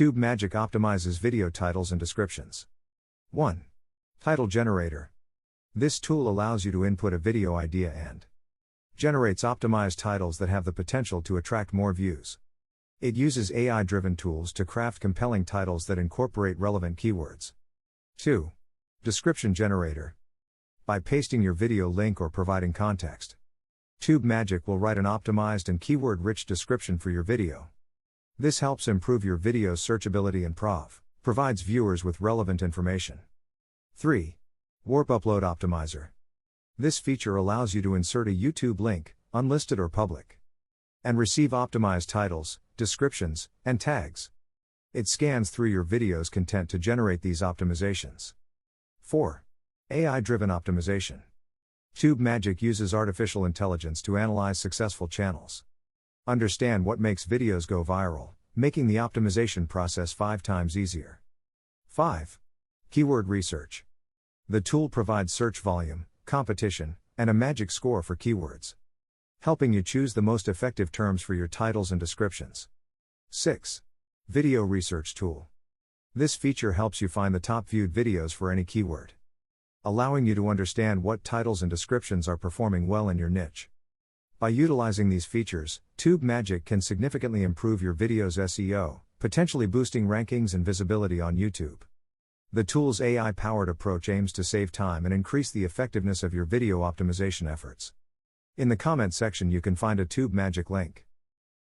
Tube Magic optimizes video titles and descriptions. 1. Title Generator. This tool allows you to input a video idea and generates optimized titles that have the potential to attract more views. It uses AI-driven tools to craft compelling titles that incorporate relevant keywords. 2. Description Generator. By pasting your video link or providing context, Tube Magic will write an optimized and keyword-rich description for your video. This helps improve your video's searchability and provides viewers with relevant information. 3. Warp Upload Optimizer. This feature allows you to insert a YouTube link, unlisted or public, and receive optimized titles, descriptions, and tags. It scans through your video's content to generate these optimizations. 4. AI-driven optimization. Tube Magic uses artificial intelligence to analyze successful channels. Understand what makes videos go viral, making the optimization process 5 times easier. 5. Keyword Research. The tool provides search volume, competition, and a magic score for keywords, helping you choose the most effective terms for your titles and descriptions. 6. Video Research Tool. This feature helps you find the top viewed videos for any keyword, allowing you to understand what titles and descriptions are performing well in your niche. By utilizing these features, Tube Magic can significantly improve your video's SEO, potentially boosting rankings and visibility on YouTube. The tool's AI-powered approach aims to save time and increase the effectiveness of your video optimization efforts. In the comment section you can find a Tube Magic link.